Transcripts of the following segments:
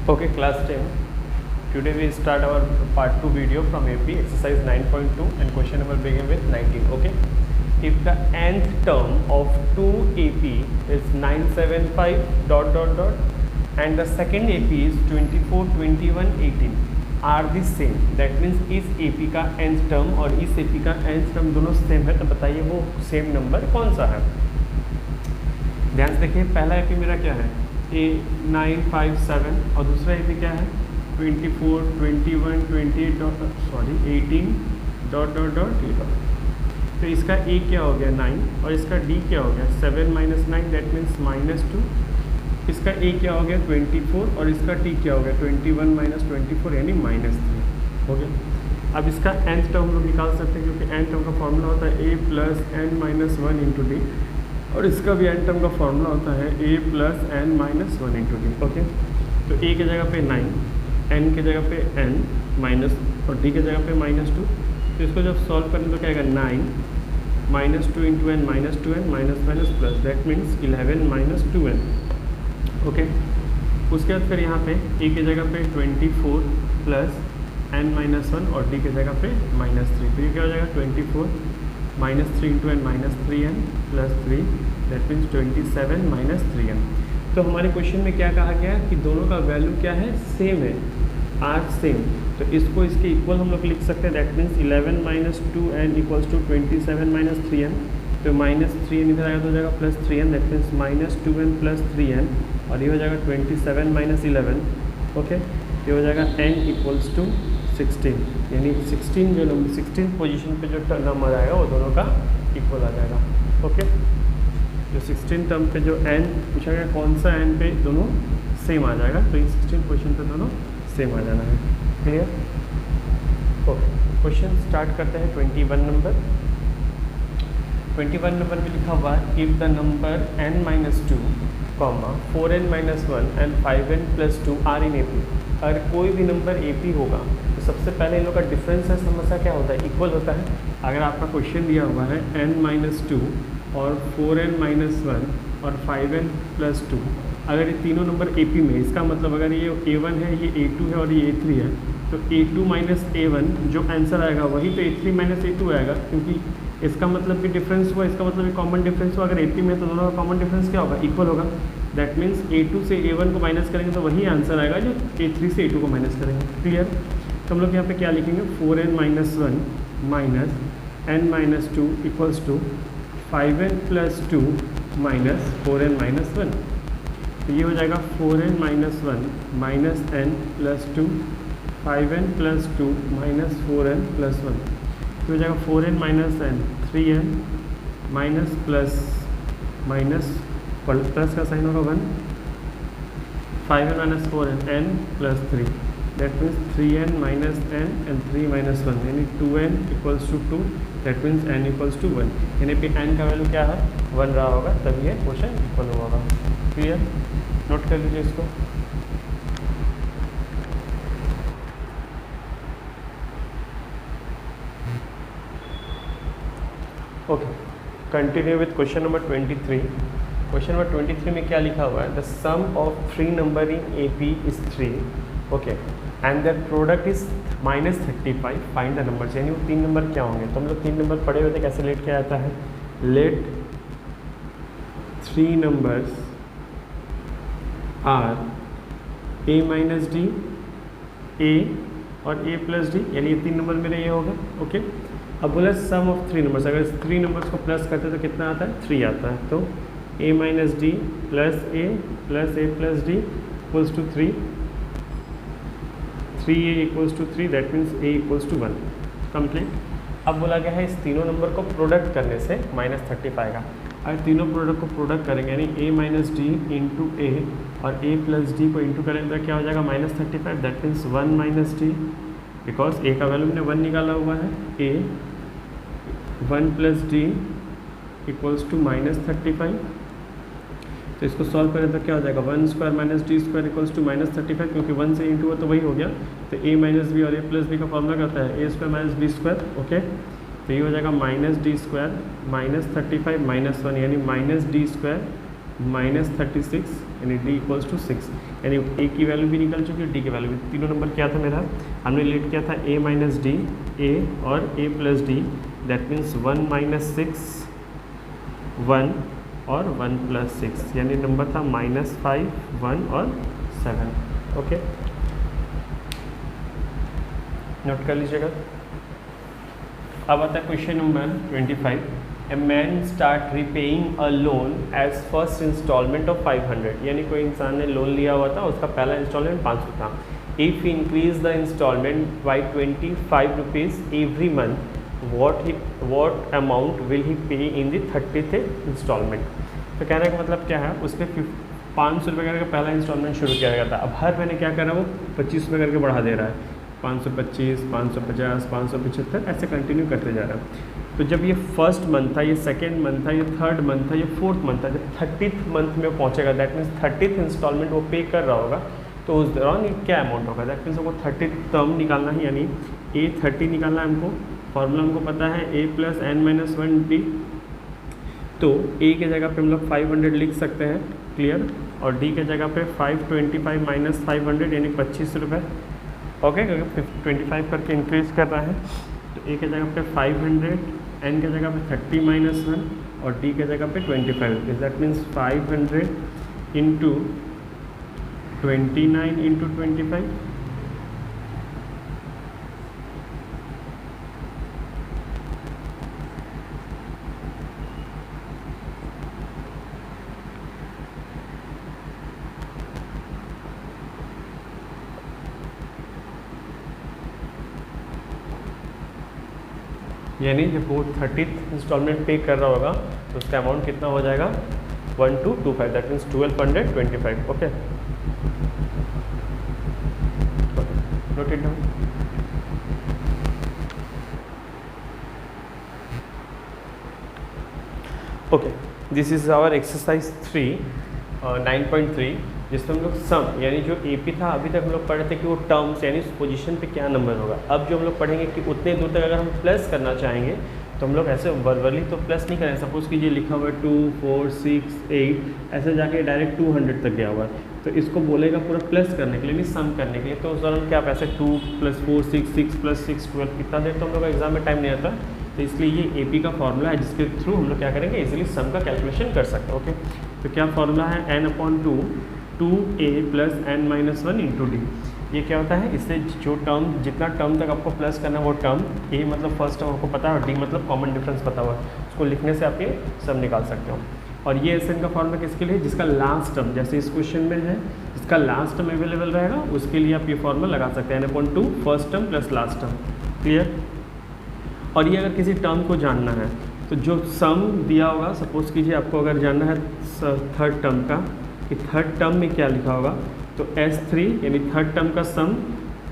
Okay, class 10. Today we start our part 2 video from AP exercise 9.2 and question number begin with 19. Okay, if the nth term of 2 AP is 975 dot dot dot and the second AP is 24 21 18 are the same, that means इस AP का nth term और इस AP का nth term दोनों same है, तो बताइए वो सेम नंबर कौन सा है। ध्यान से देखिए, पहला AP मेरा क्या है A957 और दूसरा AP क्या है 24 21 28 18 डॉट डॉट डॉट ये डॉट। तो इसका A क्या हो गया 9 और इसका D क्या हो गया 7 माइनस 9 दैट मीन्स -2। इसका A क्या हो गया 24 और इसका T क्या हो गया 21 माइनस 24 यानी -3 हो गया। अब इसका nth टर्म लोग निकाल सकते हैं क्योंकि nth टर्म का फॉर्मूला होता है A plus n minus 1 into D और इसका भी n टर्म का फॉर्मूला होता है A plus n minus 1 into D. Okay, तो A की जगह पे 9, n की जगह पे n माइनस और D की जगह पे -2। तो इसको जब सॉल्व करें तो क्या आएगा 9 -2 into n minus 2n minus minus plus that means 11 minus 2n। Okay, उसके बाद फिर यहाँ पे A की जगह पे 24 प्लस n माइनस 1 और D की जगह पे -3। तो ये क्या हो जाएगा 24 -3 into n minus 3n plus 3 that means 27 minus 3n। तो हमारे क्वेश्चन में क्या कहा गया कि दोनों का वैल्यू क्या है सेम है, आर सेम। तो इसको इसके इक्वल हम लोग लिख सकते हैं, that means 11 minus 2n equals to 27 minus 3n। तो माइनस 3n इधर आएगा तो हो जाएगा plus 3n that means -2n plus 3n और ये हो जाएगा 27 माइनस 11। ओके, ये हो जाएगा n इक्वल्स टू 16 यानी 16 जो नंबर 16 पोजीशन पे जो नंबर आएगा वो दोनों का इक्वल आ जाएगा। ओके, जो 16 टर्म पे जो n पूछा गया कौन सा n पे दोनों सेम आ जाएगा, तो ये 16 पोजीशन पे दोनों सेम आ जाना है। क्लियर? ओके, क्वेश्चन स्टार्ट करते हैं 21 नंबर। 21 नंबर में लिखा हुआ है if the number n minus 2 4n minus 1 and 5n plus 2 are in AP। अगर कोई भी नंबर AP होगा तो सबसे पहले इन लोग का डिफरेंस है समस्या क्या होता है, इक्वल होता है। अगर आपका क्वेश्चन दिया हुआ है n माइनस 2 और 4n माइनस 1 और 5n प्लस 2, अगर ये तीनों नंबर AP में, इसका मतलब अगर ये A1 है, ये A2 है और ये A3 है, तो A2 माइनस A1 जो आंसर आएगा वही तो A3 माइनस A2 आएगा, क्योंकि इसका मतलब कि डिफरेंस हुआ, इसका मतलब कॉमन डिफरेंस हुआ। अगर AP में तो दोनों का कॉमन डिफरेंस क्या होगा, इक्वल होगा। दैट मीन्स A2 से A1 को माइनस करेंगे तो वही आंसर आएगा जो A3 से A2 को माइनस करेंगे। क्लियर? तो हम लोग यहाँ पे क्या लिखेंगे 4n minus 1 minus n minus 2 equals to 5n plus 2 minus 4n minus 1। तो ये हो जाएगा 4n minus 1 minus n plus 2 5n plus 2 minus 4n plus 1। तो हो जाएगा 4n minus n 3n minus plus minus plus का साइन होगा 1 5n minus 4n n plus 3 that means 3n minus n and 3 minus 1 यानी 2n equals to 2 that means n equals to 1 यानी पे n का value क्या है 1 रहा होगा, तभी ये क्वेश्चन इक्वल हुआ होगा। क्लियर? नोट कर लीजिए इसको। Okay, continue with question number 23। Question number 23 में क्या लिखा हुआ है, the sum of 3 number in AP is 3। Okay, and the product is -35, find the number. यानी वो 3 नंबर क्या होंगे। तो हम लोग 3 नंबर पढ़े हुए थे, कैसे लेट किया जाता है, let 3 numbers are A minus D, A और A प्लस D, यानी ये 3 नंबर मेरे ये होगा। ओके, अब बोला सम ऑफ 3 नंबर्स, अगर 3 नंबर्स को प्लस करते हैं तो कितना आता है 3 आता है। तो A minus D plus A plus D equals to 3, 3A equals to 3 that means A equals to 1। Complete. अब बोला गया है इस तीनों नंबर को प्रोडक्ट करने से -35 का। अगर तीनों प्रोडक्ट को प्रोडक्ट करेंगे यानी A minus D into A और A प्लस डी को इंटू करेंगे तो क्या हो जाएगा -35 that means 1 minus D, because A का वैल्यू हमने 1 निकाला हुआ है। A 1 plus D equals to -35। तो इसको सॉल्व करें तो क्या हो जाएगा 1 square minus D square equals to -35, क्योंकि 1 से इंटू हुआ तो वही हो गया। तो A माइनस बी और A प्लस बी का फॉर्मूला करता है A square minus B square. Okay, तो ये हो जाएगा -d स्क्वायर -35 -1 यानी -d स्क्वायर -36 यानी d इक्वल्स टू 6, यानी a की वैल्यू भी निकल चुकी है, d की वैल्यू भी। तीनों नंबर क्या था मेरा, हमने लेट किया था a माइनस डी, a और a plus D, that means 1 minus 6 1 और 1 प्लस 6, यानी नंबर था -5 1 और 7। ओके, नोट कर लीजिएगा। अब आता है question number 25। A man start repaying a loan as first instalment of 500, यानी कोई इंसान ने लोन लिया हुआ था, उसका पहला इंस्टॉलमेंट 500 था। If he increase the instalment by 25 rupees every month, what amount will he pay in the 30th instalment. तो कहने का मतलब क्या है, उसने 500 रुपये करके पहला इंस्टॉलमेंट शुरू किया गया था, अब हर महीने क्या कर रहा है वो 25 रुपये करके बढ़ा दे रहा है, 525 550 575 ऐसे कंटिन्यू करते जा रहा है। तो जब ये फर्स्ट मंथ था, ये सेकेंड मंथ था, ये थर्ड मंथ था, ये फोर्थ मंथ था, जब 30th मंथ में पहुंचेगा, दैट मीन्स 30th इंस्टॉलमेंट वो पे कर रहा होगा, तो उस दौरान ये क्या अमाउंट होगा, दैट मीन्स हमको 30th टर्म निकालना है, यानी A30 निकालना है हमको। फॉर्मूला हमको पता है a plus n minus 1d, तो a के जगह पे हम लोग 500 लिख सकते हैं, क्लियर, और d के जगह पे 525 माइनस 500 यानी 25 रुपये। ओके, क्योंकि 25 करके इंक्रीज कर रहा है, तो a के जगह पे 500, n के जगह पे 30 माइनस 1 और d के जगह पे 25 rupees, that means 500 into 29 into 25, यानी जब वो 30th इंस्टॉलमेंट पे कर रहा होगा तो उसका अमाउंट कितना हो जाएगा 1225, that means 1225। Okay, note it down. Okay, this is our exercise 9.3, जिसमें हम लोग सम यानी जो AP था अभी तक हम लोग पढ़े थे कि वो टर्म्स यानी उस पोजीशन पे क्या नंबर होगा। अब जो हम लोग पढ़ेंगे कि उतने दूर तक अगर हम प्लस करना चाहेंगे तो हम लोग ऐसे वर्बली तो प्लस नहीं करें। सपोज कीजिए लिखा हुआ है 2 4 6 8, ऐसे जाके डायरेक्ट 200 तक गया हुआ है, तो इसको बोलेगा पूरा प्लस करने के लिए, नहीं सम करने के लिए। तो उस दौरान क्या आप ऐसे 2 + 4 6 6 + 6 12, कितना देर तो हम लोग एग्जाम में टाइम नहीं आता, तो इसलिए ये AP का फॉर्मूला है जिसके थ्रू हम लोग क्या करेंगे, इजीली सम का कैलकुलेशन कर सकते हैं। ओके, तो क्या फॉर्मूला है, n/2 2a + n-1 × d। ये क्या होता है, इससे जो टर्म जितना टर्म तक आपको प्लस करना है वो टर्म, a मतलब फर्स्ट टर्म आपको पता है और d मतलब कॉमन डिफरेंस पता हुआ है, उसको लिखने से आप ये सम निकाल सकते हो। और ये SN का फॉर्मूला किसके लिए, जिसका लास्ट टर्म जैसे इस क्वेश्चन में है, जिसका लास्ट टर्म अवेलेबल रहेगा उसके लिए आप ये फॉर्मूला लगा सकते हैं, n/2 first term plus last term. Clear. और ये अगर किसी टर्म को जानना है तो जो सम दिया होगा, सपोज कीजिए आपको अगर जानना है थर्ड टर्म का कि थर्ड टर्म में क्या लिखा होगा, तो S3 यानी थर्ड टर्म का सम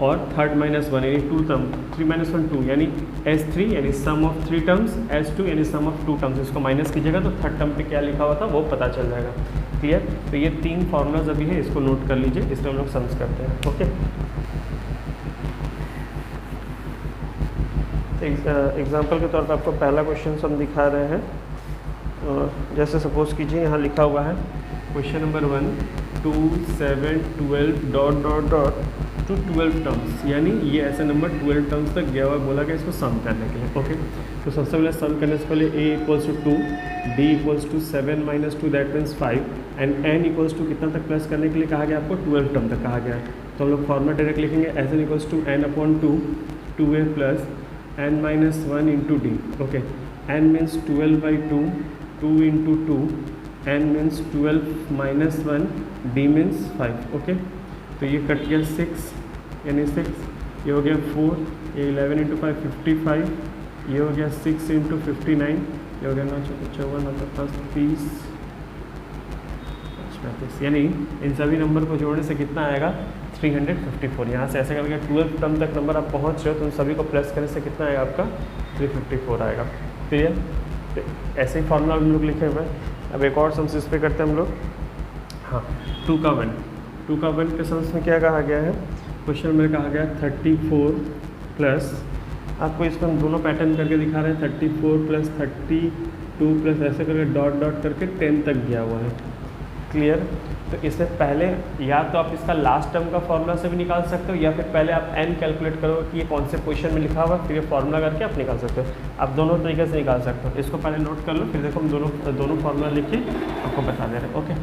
और थर्ड -1 यानी 2 टर्म, 3 - 1 2 यानी S3 यानी सम ऑफ 3 टर्म्स, S2 यानी सम ऑफ 2 टर्म्स, इसको माइनस कीजिएगा तो थर्ड टर्म पे क्या लिखा हुआ था वो पता चल जाएगा। क्लियर। तो ये 3 फार्मूलाज अभी है, इसको नोट कर लीजिए, इसमें हम लोग सम्स करते हैं। ओके, एग्जाम्पल के तौर पर आपको पहला क्वेश्चन हम दिखा रहे हैं। जैसे सपोज कीजिए यहाँ लिखा हुआ है क्वेश्चन नंबर 1 2 7 12 ... टू 12 टर्म्स, यानी ये ऐसे नंबर 12 टर्म्स तक गया हुआ, बोला गया इसको सम करने के लिए। ओके, तो सबसे पहले सम करने से पहले a = 2, d = 7 - 2 that means 5 and n = कितना तक प्लस करने के लिए कहा गया आपको, 12 टर्म तक कहा गया है। तो हम लोग फॉर्मूला डायरेक्ट लिखेंगे, SN = n/2 2a + n-1 × d। Okay, n means 12/2, 2 × 2, n means 12 - 1, d means 5। Okay, तो ये कट गया 6 यानी 6, ये हो गया 4, ये 11 × 5 55, ये हो गया 6 × 59, ये हो गया 9 × 54 9 + 30 35, यानी इन सभी नंबर को जोड़ने से कितना आएगा 354। यहाँ से ऐसे करके 12 टर्म तक नंबर आप पहुँच रहे हो तो उन सभी को प्लस करने से कितना आएगा आपका 354 आएगा। क्लियर। तो ऐसे ही फॉर्मूला हम लोग लिखे हुए हैं। अब एक और सम्स इस पे करते हैं हम लोग। हाँ, 2 का 1 के सम्स में क्या कहा गया है, क्वेश्चन में कहा गया 34 प्लस, आपको इसको हम दोनों पैटर्न करके दिखा रहे हैं, 34 + 32 प्लस ऐसे करके डॉट करके 10 तक गया हुआ है। क्लियर। तो इससे पहले या तो आप इसका लास्ट टर्म का फॉर्मूला से भी निकाल सकते हो, या फिर पहले आप n कैलकुलेट करो कि ये कौन से पोजीशन में लिखा हुआ, फिर ये फॉर्मूला करके आप निकाल सकते हो। आप दोनों तरीके से निकाल सकते हो। इसको पहले नोट कर लो, फिर देखो हम दोनों फार्मूला लिख के आपको बता दे रहे हैं। ओके,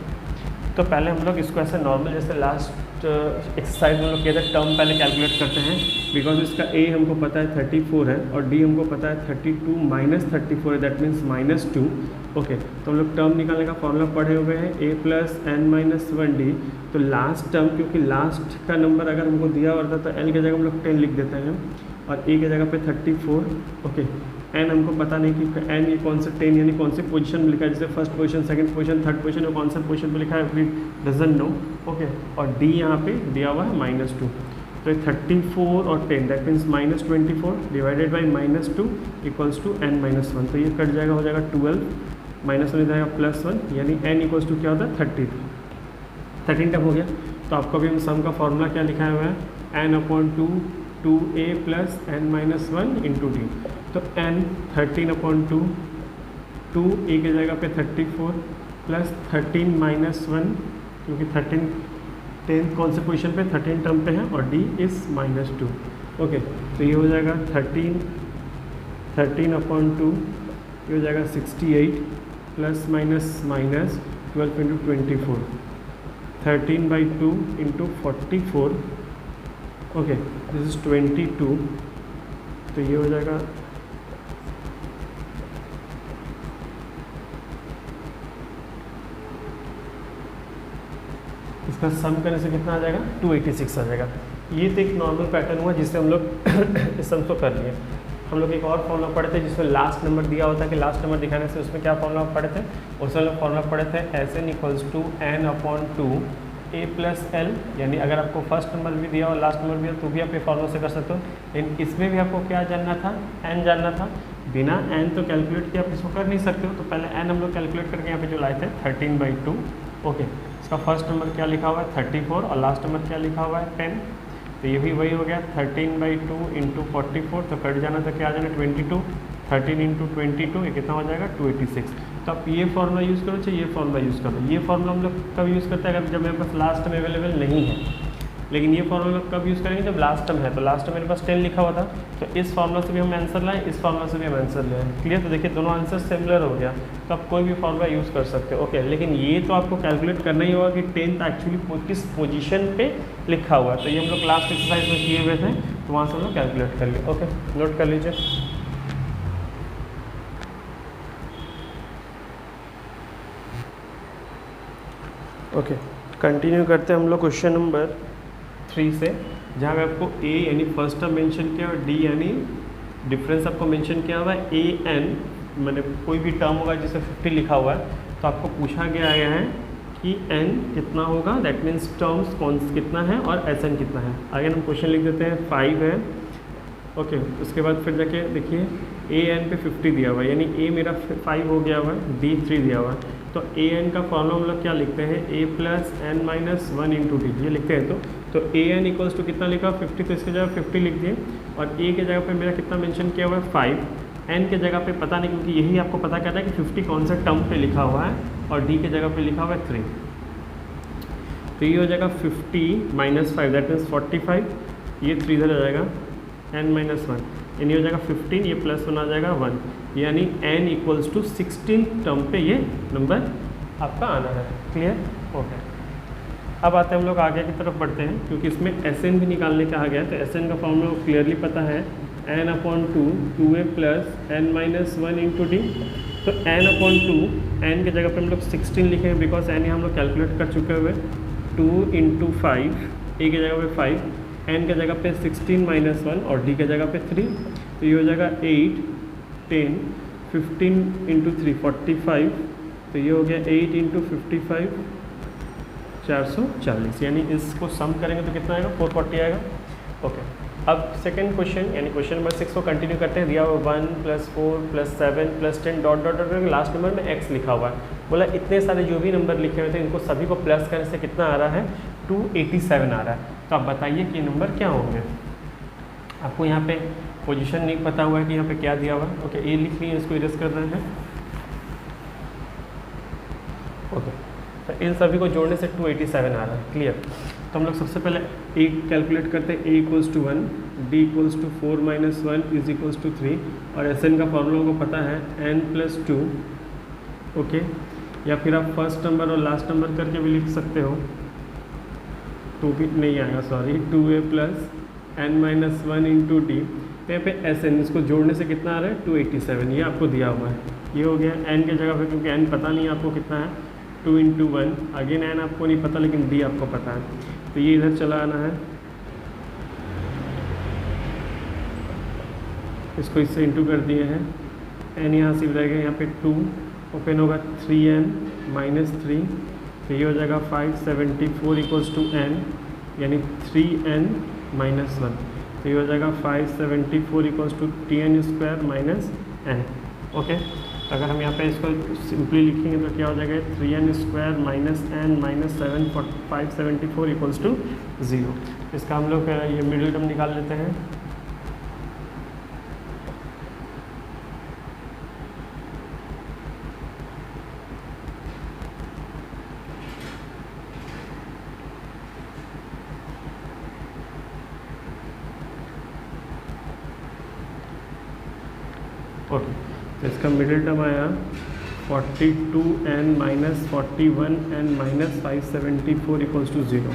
तो पहले हम लोग इसको ऐसे नॉर्मल जैसे लास्ट एक्सरसाइज में लोग कहते हैं टर्म पहले कैलकुलेट करते हैं, बिकॉज इसका a हमको पता है 34 है और d हमको पता है 32 माइनस 34 है, दैट मीन्स -2। ओके, तो हम लोग टर्म निकालने का फॉर्मूला पढ़े हुए हैं a plus n minus 1d। तो लास्ट टर्म, क्योंकि लास्ट का नंबर अगर हमको दिया होता तो n की जगह हम लोग 10 लिख देते हैं और a की जगह पे 34। ओके, n हमको पता नहीं कि n ये कौन सा 10 यानी कौन से पोजीशन में लिखा है, जैसे first position, second position, third position, और कौन सा पोजीशन पे लिखा है वी डजंट नो। ओके, और d यहाँ पे दिया हुआ है -2। तो 34 और 10 that means -24 divided by -2 equals to n minus 1। तो ये कट जाएगा, हो जाएगा 12, -1 हो जाएगा +1, यानी n इक्वल्स टू क्या होता है 13 टर्म हो गया। तो आपको भी हम सम का फॉर्मूला क्या लिखा हुआ है, n/2 2a plus n minus 1 into D. तो n 13/2 2a की जगह पे 34 प्लस 13 माइनस 1, क्योंकि 10 कौन से पोजीशन पे 13 टर्म पे है, और d इज़ -2। ओके, तो ये हो जाएगा 13/2, ये हो जाएगा 68 plus minus 12 into 24, 13/2 into 44। Okay, this is 22। तो ये हो जाएगा इसका सम करने से कितना आ जाएगा, 286 आ जाएगा। ये तो एक नॉर्मल पैटर्न हुआ जिससे हम लोग इस सम को कर लिए। हम लोग एक और फॉर्मूला पढ़े थे जिसमें लास्ट नंबर दिया होता है कि लास्ट नंबर दिखाने से उसमें क्या फॉर्मूला पढ़े थे, उसमें लोग फॉर्मूला पढ़े थे Sn equals to n/2 a plus l। यानी अगर आपको फर्स्ट नंबर भी दिया और लास्ट नंबर भी दिया तो भी आप ये फॉर्मूला से कर सकते हो, लेकिन इसमें भी आपको क्या जानना था, n जानना था। बिना n तो कैलकुलेट किया आप इसको कर नहीं सकते हो, तो पहले n हम लोग कैलकुलेट करके यहाँ पे जो लाए थे 13/2। ओके, इसका फर्स्ट नंबर क्या लिखा हुआ है 34 और लास्ट नंबर क्या लिखा हुआ है 10। तो ये भी वही हो गया 13/2 इंटू 44, तो कट जाना तो क्या आ जाना 22, 13 इंटू 22 ये कितना हो जाएगा 286। तो आप ये फॉर्मूला यूज़ करो चाहे ये फॉर्मूला यूज़ करो। ये फॉर्मूला हम लोग कब यूज़ करते हैं, अगर जब मेरे पास लास्ट में अवेलेबल नहीं है, लेकिन ये फॉर्मूला कब यूज़ करेंगे जब लास्ट टर्म है। तो लास्ट टर्म मेरे पास 10 लिखा हुआ था, तो इस फॉर्मूला से भी हम आंसर लाएं, इस फॉर्मूला से भी हम आंसर लाएं। क्लियर, तो देखिए दोनों आंसर सिमिलर हो गया, तो आप कोई भी फॉर्मूला यूज़ कर सकते हो। ओके, लेकिन ये तो आपको कैलकुलेट करना ही होगा कि 10th एक्चुअली किस पोजीशन पे लिखा हुआ है। तो ये हम लोग लास्ट एक्सरसाइज में किए हुए थे, तो वहाँ से हम लोग कैलकुलेट कर लिए। ओके, नोट कर लीजिए। ओके, कंटिन्यू करते हैं हम लोग क्वेश्चन नंबर 3 से, जहाँ पे आपको a यानी फर्स्ट टर्म मेंशन किया और d यानी डिफरेंस आपको मेंशन किया हुआ है। a n मैंने कोई भी टर्म होगा जिसे 50 लिखा हुआ है, तो आपको पूछा गया है कि n कितना होगा, दैट मीन्स टर्म्स कौन कितना है और Sn कितना है। आगे हम क्वेश्चन लिख देते हैं 5 है। ओके, उसके बाद फिर जाके देखिए a n पे 50 दिया हुआ है, यानी a मेरा 5 हो गया हुआ है, d 3 दिया हुआ है। तो a n का फॉर्मूला हम लोग क्या लिखते हैं, a plus n minus 1 into D, ये लिखते हैं। तो a n इक्वल्स टू कितना लिखा 50, तो इसके जगह 50 लिख दिए, और a के जगह पे मेरा कितना मेंशन किया हुआ है 5, n के जगह पे पता नहीं, क्योंकि यही आपको पता करना है कि 50 कौन सा टर्म पे लिखा हुआ है, और d के जगह पे लिखा हुआ है 3। तो ये हो जाएगा 50 माइनस 5 दैट मीन्स 45, ये 3 इधर आ जाएगा n माइनस 1, यानी हो जाएगा 15, ये प्लस 1 आ जाएगा 1, यानी n इक्वल्स टू 16 टर्म पे ये नंबर आपका आना है। Clear, okay. अब आते हैं हम लोग आगे की तरफ बढ़ते हैं, क्योंकि इसमें Sn भी निकालने कहा गया है। तो Sn का फॉर्मूला क्लियरली पता है, n/2 2a plus n minus 1 into D. तो n/2 n के जगह पे हम लोग 16 लिखेंगे, बिकॉज n हम लोग कैलकुलेट कर चुके हुए। 2 इंटू 5, a की जगह पे 5, n के जगह पे 16 माइनस 1 और d के जगह पे 3। तो ये हो जाएगा 8 10 15 इंटू 3 45, तो ये हो गया 8 इंटू 55 440, यानी इसको सम करेंगे तो कितना आएगा 440 आएगा। ओके, अब सेकंड क्वेश्चन यानी क्वेश्चन नंबर 6 को कंटिन्यू करते हैं। दिया हुआ 1 + 4 + 7 + 10 dot dot dot, last number में x लिखा हुआ है। बोला इतने सारे जो भी नंबर लिखे हुए थे इनको सभी को प्लस करने से कितना आ रहा है 287 आ रहा है। तो आप बताइए कि नंबर क्या होंगे। आपको यहाँ पे पोजीशन नहीं पता हुआ है कि यहाँ पे क्या दिया हुआ है। ओके, ए लिख लिए, इसको इरेज कर रहे हैं। ओके, तो तो इन सभी को जोड़ने से 287 आ रहा है। क्लियर। तो हम लोग सबसे पहले ए कैलकुलेट करते हैं, a equals to 1, d equals to 4 minus 1 is equals to 3, और एस एन का फॉर्मूला को पता है n प्लस 2। ओके, या फिर आप फर्स्ट नंबर और लास्ट नंबर करके भी लिख सकते हो, 2 भी नहीं आएगा, sorry, 2a plus n minus 1 into D. यहाँ पे एस एन, इसको जोड़ने से कितना आ रहा है 287, ये आपको दिया हुआ है। ये हो गया n के जगह पे, क्योंकि n पता नहीं आपको कितना है, 2 इंटू 1, अगेन n आपको नहीं पता लेकिन d आपको पता है, तो ये इधर चला आना है, इसको इससे इंटू कर दिए हैं, n यहाँ से रह गया, यहाँ पे 2 ओपन होगा, 3n माइनस 3, तो ये हो जाएगा 574 इक्वल्स टू n, यानी 3n माइनस 1, तो ये हो जाएगा 574 equals to tn square minus n। Okay, तो अगर हम यहाँ पे इसको सिंपली लिखेंगे तो क्या हो जाएगा, 3n square minus n minus 574 equals to 0। इसका हम लोग ये मिडिल टर्म निकाल लेते हैं। ओके, तो इसका मिडिल टर्म आया 42n minus 41n minus 574 equals to 0,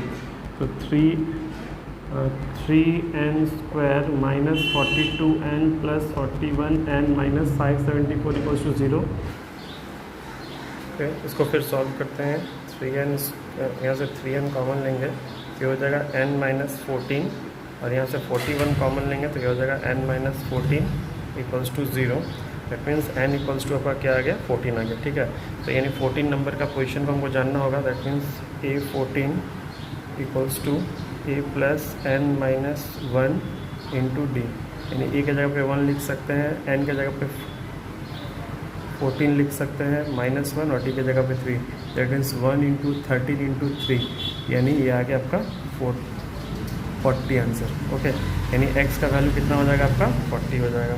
तो 3n square minus 42n plus 41n minus 574 equals to 0। Okay, इसको फिर सॉल्व करते हैं। 3n यहाँ से 3n कॉमन लेंगे, ये हो जाएगा n माइनस 14, और यहाँ से 41 कॉमन लेंगे तो ये हो जाएगा n minus 14 equals to 0। That means n equals to आपका क्या आ गया, 14 आ गया। ठीक है, तो यानी 14 नंबर का पोजीशन को हमको जानना होगा। That means a14 equals to a plus n minus 1 into D, यानी a के जगह पे 1 लिख सकते हैं, n के जगह पे 14 लिख सकते हैं माइनस 1, और d के जगह पे 3। दैट मीन्स 1 इंटू 13 इंटू 3, यानी ये आ गया आपका 40 आंसर। ओके, यानी x का वैल्यू कितना हो जाएगा आपका 40 हो जाएगा।